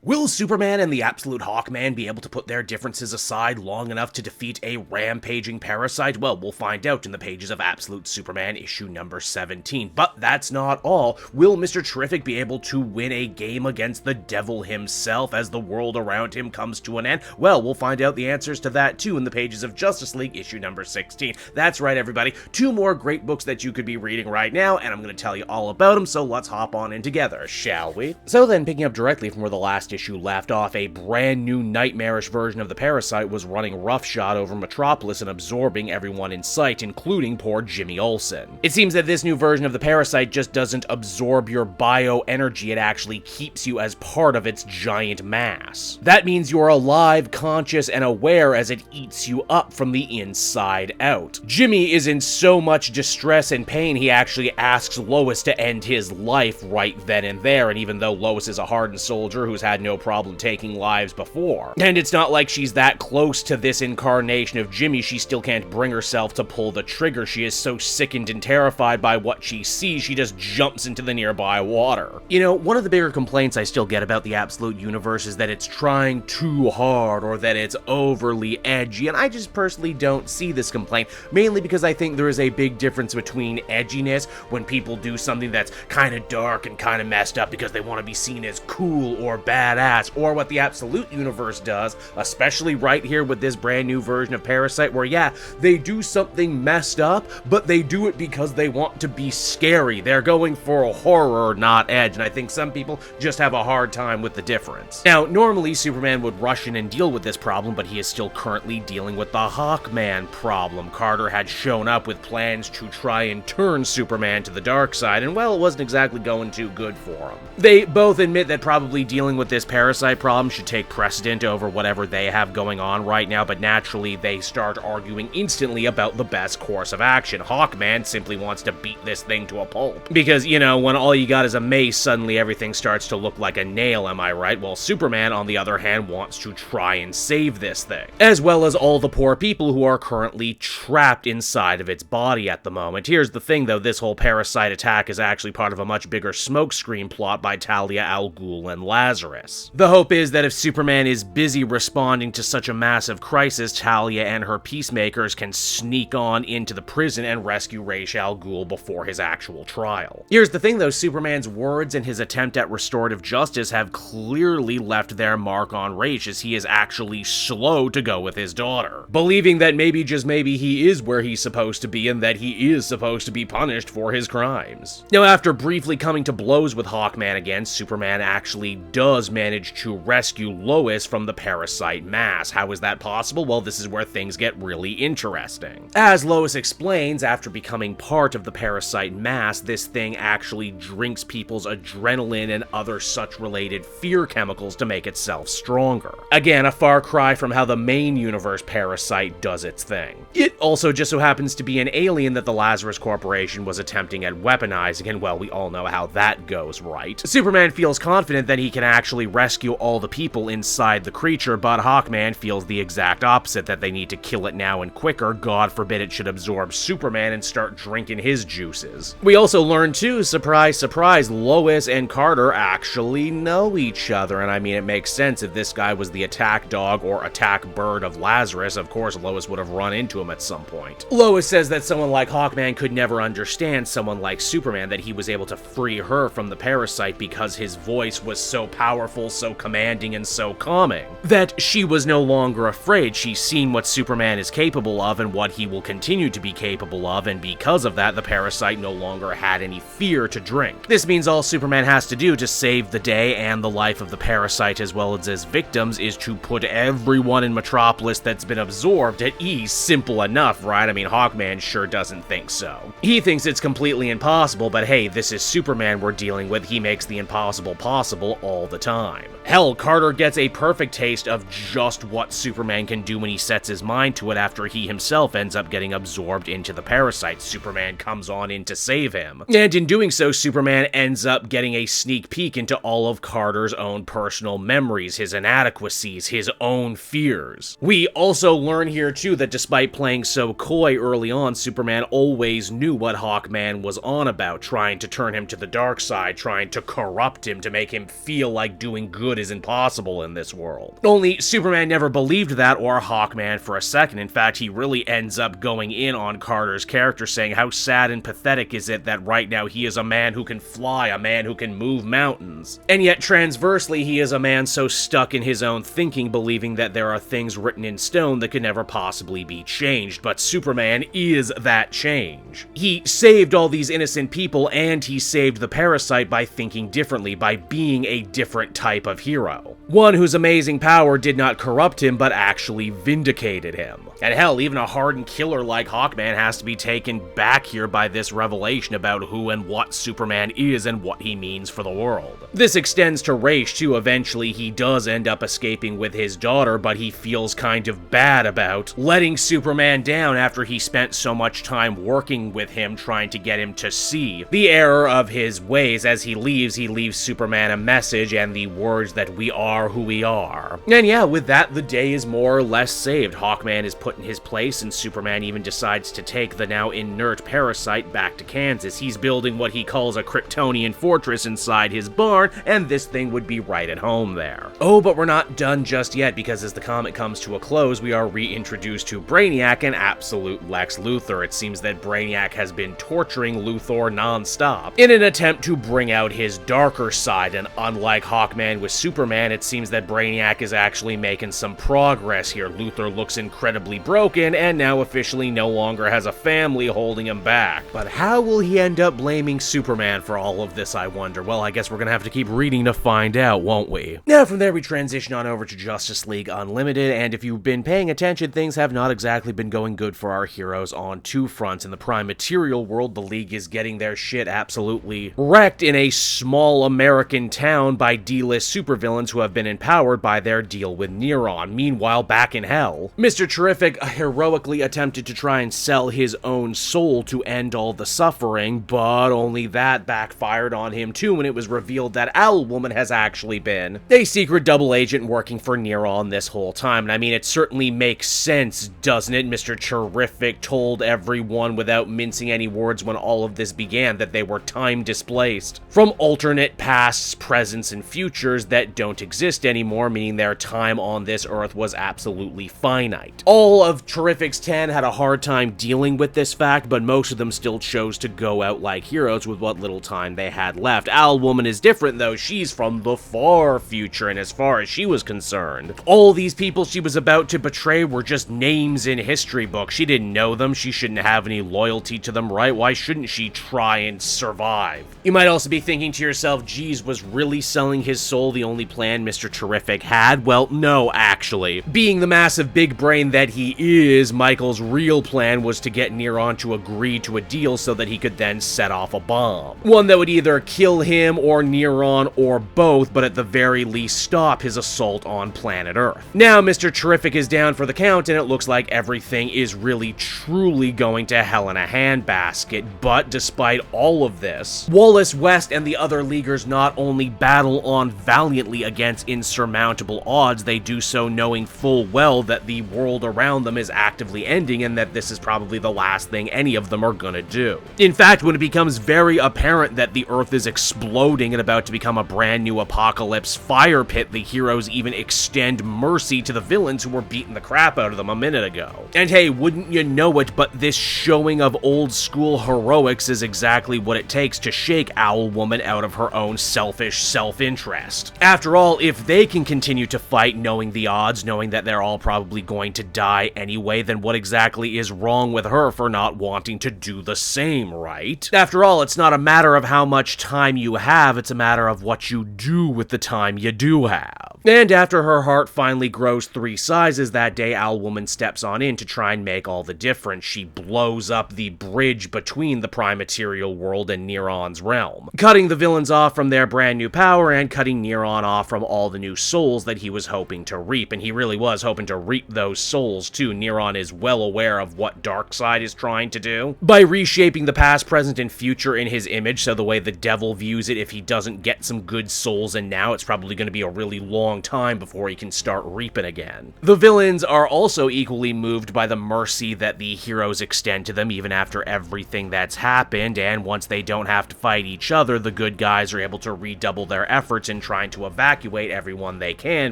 Will Superman and the Absolute Hawkman be able to put their differences aside long enough to defeat a rampaging Parasite? Well, we'll find out in the pages of Absolute Superman issue number 17. But that's not all. Will Mr. Terrific be able to win a game against the devil himself as the world around him comes to an end? Well, we'll find out the answers to that too in the pages of Justice League issue number 16. That's right, everybody. 2 more great books that you could be reading right now, and I'm going to tell you all about them, so let's hop on in together, shall we? So then, picking up directly from where the last issue left off, a brand new nightmarish version of the Parasite was running roughshod over Metropolis and absorbing everyone in sight, including poor Jimmy Olsen. It seems that this new version of the Parasite just doesn't absorb your bioenergy, it actually keeps you as part of its giant mass. That means you're alive, conscious, and aware as it eats you up from the inside out. Jimmy is in so much distress and pain, he actually asks Lois to end his life right then and there, and even though Lois is a hardened soldier who's had no problem taking lives before, and it's not like she's that close to this incarnation of Jimmy, she still can't bring herself to pull the trigger. She is so sickened and terrified by what she sees, she just jumps into the nearby water. You know, one of the bigger complaints I still get about the Absolute Universe is that it's trying too hard or that it's overly edgy, and I just personally don't see this complaint, mainly because I think there is a big difference between edginess when people do something that's kind of dark and kind of messed up because they want to be seen as cool or badass, or what the Absolute Universe does, especially right here with this brand new version of Parasite, where yeah, they do something messed up, but they do it because they want to be scary. They're going for a horror, not edge, and I think some people just have a hard time with the difference. Now, normally Superman would rush in and deal with this problem, but he is still currently dealing with the Hawkman problem. Carter had shown up with plans to try and turn Superman to the dark side, and well, it wasn't exactly going too good for him. They both admit that probably dealing with this Parasite problem should take precedent over whatever they have going on right now, but naturally they start arguing instantly about the best course of action. Hawkman simply wants to beat this thing to a pulp. Because, you know, when all you got is a mace, suddenly everything starts to look like a nail, am I right? Well, Superman, on the other hand, wants to try and save this thing, as well as all the poor people who are currently trapped inside of its body at the moment. Here's the thing, though, this whole Parasite attack is actually part of a much bigger smokescreen plot by Talia al Ghul and Lazarus. The hope is that if Superman is busy responding to such a massive crisis, Talia and her peacemakers can sneak on into the prison and rescue Ra's al Ghul before his actual trial. Here's the thing, though, Superman's words and his attempt at restorative justice have clearly left their mark on Ra's, as he is actually slow to go with his daughter, believing that maybe, just maybe, he is where he's supposed to be and that he is supposed to be punished for his crimes. Now, after briefly coming to blows with Hawkman again, Superman actually does manage to rescue Lois from the Parasite mass. How is that possible? Well, this is where things get really interesting. As Lois explains, after becoming part of the Parasite mass, this thing actually drinks people's adrenaline and other such related fear chemicals to make itself stronger. Again, a far cry from how the main universe Parasite does its thing. It also just so happens to be an alien that the Lazarus Corporation was attempting at weaponizing, and well, we all know how that goes, right? Superman feels confident that he can actually rescue all the people inside the creature, but Hawkman feels the exact opposite, that they need to kill it now and quicker. God forbid it should absorb Superman and start drinking his juices. We also learn too, surprise, surprise, Lois and Carter actually know each other, and I mean, it makes sense. If this guy was the attack dog or attack bird of Lazarus, of course Lois would have run into him at some point. Lois says that someone like Hawkman could never understand someone like Superman, that he was able to free her from the Parasite because his voice was so powerful, so commanding, and so calming, that she was no longer afraid. She's seen what Superman is capable of and what he will continue to be capable of, and because of that, the Parasite no longer had any fear to drink. This means all Superman has to do to save the day and the life of the Parasite as well as his victims is to put everyone in Metropolis that's been absorbed at ease. Simple enough, right? I mean, Hawkman sure doesn't think so. He thinks it's completely impossible, but hey, this is Superman we're dealing with. He makes the impossible possible all the time. Hell, Carter gets a perfect taste of just what Superman can do when he sets his mind to it after he himself ends up getting absorbed into the Parasite. Superman comes on in to save him. And in doing so, Superman ends up getting a sneak peek into all of Carter's own personal memories, his inadequacies, his own fears. We also learn here too that despite playing so coy early on, Superman always knew what Hawkman was on about, trying to turn him to the dark side, trying to corrupt him, to make him feel like doing doing good is impossible in this world. Only Superman never believed that, or Hawkman, for a second. In fact, he really ends up going in on Carter's character, saying how sad and pathetic is it that right now he is a man who can fly, a man who can move mountains. And yet, transversely, he is a man so stuck in his own thinking, believing that there are things written in stone that could never possibly be changed. But Superman is that change. He saved all these innocent people, and he saved the Parasite by thinking differently, by being a different type of hero. One whose amazing power did not corrupt him, but actually vindicated him. And hell, even a hardened killer like Hawkman has to be taken back here by this revelation about who and what Superman is and what he means for the world. This extends to Raish too. Eventually he does end up escaping with his daughter, but he feels kind of bad about letting Superman down after he spent so much time working with him, trying to get him to see the error of his ways. As he leaves Superman a message and the words that we are who we are. And yeah, with that, the day is more or less saved. Hawkman is put in his place, and Superman even decides to take the now inert Parasite back to Kansas. He's building what he calls a Kryptonian fortress inside his barn, and this thing would be right at home there. Oh, but we're not done just yet, because as the comic comes to a close, we are reintroduced to Brainiac and absolute Lex Luthor. It seems that Brainiac has been torturing Luthor non-stop in an attempt to bring out his darker side, and unlike Hawkman with Superman, it seems that Brainiac is actually making some progress here. Luthor looks incredibly broken, and now officially no longer has a family holding him back. But how will he end up blaming Superman for all of this, I wonder? Well, I guess we're gonna have to keep reading to find out, won't we? Now, from there we transition on over to Justice League Unlimited, and if you've been paying attention, things have not exactly been going good for our heroes on two fronts. In the Prime Material world, the League is getting their shit absolutely wrecked in a small American town by D-list supervillains who have been empowered by their deal with Neron. Meanwhile, back in hell, Mr. Terrific heroically attempted to try and sell his own soul to end all the suffering, but only that backfired on him too when it was revealed that Owlwoman has actually been a secret double agent working for Neron this whole time. And I mean, it certainly makes sense, doesn't it? Mr. Terrific told everyone without mincing any words when all of this began that they were time displaced from alternate pasts, presents, and futures that don't exist anymore, meaning their time on this earth was absolutely finite. All of Terrific's 10 had a hard time dealing with this fact, but most of them still chose to go out like heroes with what little time they had left. Owlwoman is different though. She's from the far future, and as far as she was concerned, all these people she was about to betray were just names in history books. She didn't know them. She shouldn't have any loyalty to them, right? Why shouldn't she try and survive? You might also be thinking to yourself, geez, was really selling his soul the only plan Mr. Terrific had? Well, no, actually. Being the massive big brain that he is, Michael's real plan was to get Neron to agree to a deal so that he could then set off a bomb. One that would either kill him or Neron or both, but at the very least stop his assault on planet Earth. Now, Mr. Terrific is down for the count, and it looks like everything is really truly going to hell in a handbasket. But despite all of this, Wallace West and the other Leaguers not only battle on valiantly against insurmountable odds, they do so knowing full well that the world around them is actively ending and that this is probably the last thing any of them are gonna do. In fact, when it becomes very apparent that the Earth is exploding and about to become a brand new apocalypse fire pit, the heroes even extend mercy to the villains who were beating the crap out of them a minute ago. And hey, wouldn't you know it, but this showing of old school heroics is exactly what it takes to shake Owlwoman out of her own selfish self-interest. After all, if they can continue to fight knowing the odds, knowing that they're all probably going to die anyway, then what exactly is wrong with her for not wanting to do the same, right? After all, it's not a matter of how much time you have, it's a matter of what you do with the time you do have. And after her heart finally grows 3 sizes that day, Owlwoman steps on in to try and make all the difference. She blows up the bridge between the Prime Material world and Neron's realm, cutting the villains off from their brand new power and cutting Neron off from all the new souls that he was hoping to reap. And he really was hoping to reap those souls too. Neron is well aware of what Darkseid is trying to do by reshaping the past, present, and future in his image, so the way the devil views it, if he doesn't get some good souls and now, it's probably going to be a really long long time before he can start reaping again. The villains are also equally moved by the mercy that the heroes extend to them even after everything that's happened, and once they don't have to fight each other, the good guys are able to redouble their efforts in trying to evacuate everyone they can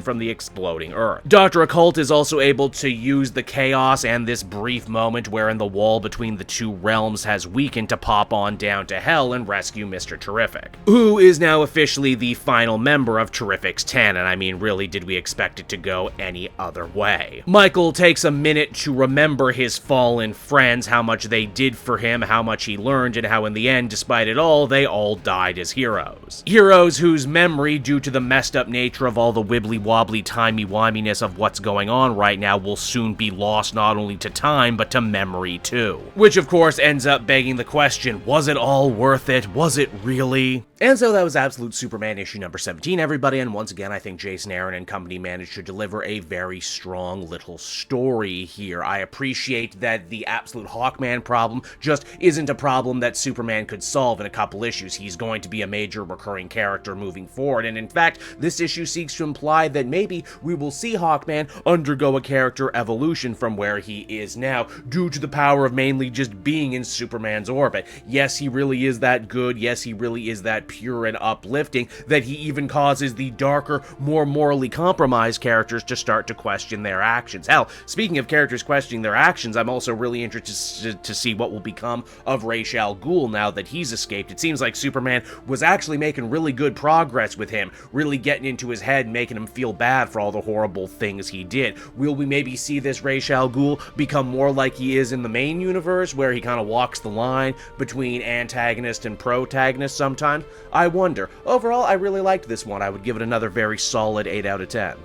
from the exploding Earth. Dr. Occult is also able to use the chaos and this brief moment wherein the wall between the two realms has weakened to pop on down to Hell and rescue Mr. Terrific, who is now officially the final member of Terrific's 10, and I mean, really, did we expect it to go any other way? Michael takes a minute to remember his fallen friends, how much they did for him, how much he learned, and how in the end, despite it all, they all died as heroes. Heroes whose memory, due to the messed up nature of all the wibbly-wobbly timey-wiminess of what's going on right now, will soon be lost not only to time, but to memory too. Which of course ends up begging the question, was it all worth it? Was it really? And so that was Absolute Superman issue number 17, everybody, and once again, I think Jason Aaron and company managed to deliver a very strong little story here. I appreciate that the Absolute Hawkman problem just isn't a problem that Superman could solve in a couple issues. He's going to be a major recurring character moving forward, and in fact, this issue seeks to imply that maybe we will see Hawkman undergo a character evolution from where he is now, due to the power of mainly just being in Superman's orbit. Yes, he really is that good, yes, he really is that pure and uplifting, that he even causes the darker, more morally compromised characters to start to question their actions. Hell, speaking of characters questioning their actions, I'm also really interested to see what will become of Ra's al Ghul now that he's escaped. It seems like Superman was actually making really good progress with him, really getting into his head, making him feel bad for all the horrible things he did. Will we maybe see this Ra's al Ghul become more like he is in the main universe, where he kind of walks the line between antagonist and protagonist sometimes? I wonder. Overall, I really liked this one. I would give it another very solid 8 out of 10.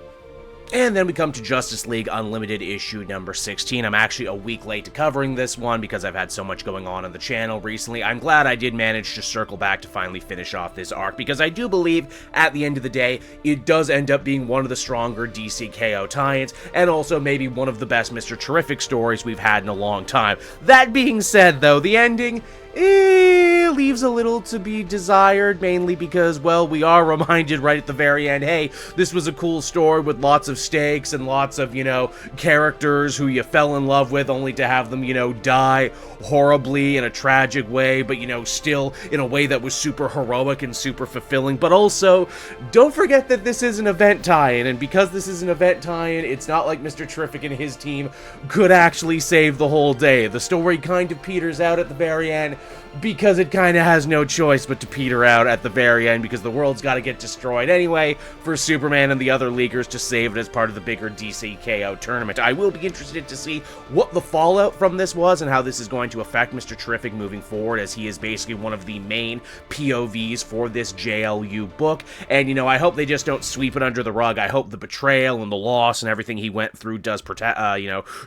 And then we come to Justice League Unlimited issue number 16. I'm actually a week late to covering this one because I've had so much going on the channel recently. I'm glad I did manage to circle back to finally finish off this arc, because I do believe, at the end of the day, it does end up being one of the stronger DC KO tie-ins, and also maybe one of the best Mr. Terrific stories we've had in a long time. That being said, though, the ending leaves a little to be desired, mainly because, well, we are reminded right at the very end, hey, this was a cool story with lots of stakes and lots of, characters who you fell in love with, only to have them, die horribly in a tragic way, but, still in a way that was super heroic and super fulfilling. But also, don't forget that this is an event tie-in, and because this is an event tie-in, it's not like Mr. Terrific and his team could actually save the whole day. The story kind of peters out at the very end, because it kind of has no choice but to peter out at the very end, because the world's got to get destroyed anyway for Superman and the other Leaguers to save it as part of the bigger DC KO tournament. I will be interested to see what the fallout from this was and how this is going to affect Mr. Terrific moving forward, as he is basically one of the main POVs for this JLU book. And, I hope they just don't sweep it under the rug. I hope the betrayal and the loss and everything he went through does,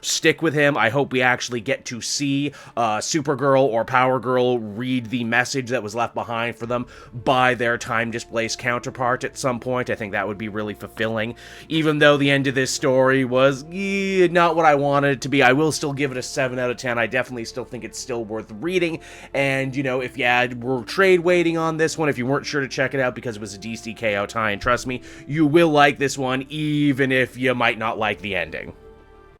stick with him. I hope we actually get to see Supergirl or Power Girl read the message that was left behind for them by their time-displaced counterpart at some point. I think that would be really fulfilling. Even though the end of this story was not what I wanted it to be, I will still give it a 7 out of 10. I definitely still think it's still worth reading. And, if you were trade waiting on this one, if you weren't sure to check it out because it was a DC KO tie, and trust me, you will like this one, even if you might not like the ending.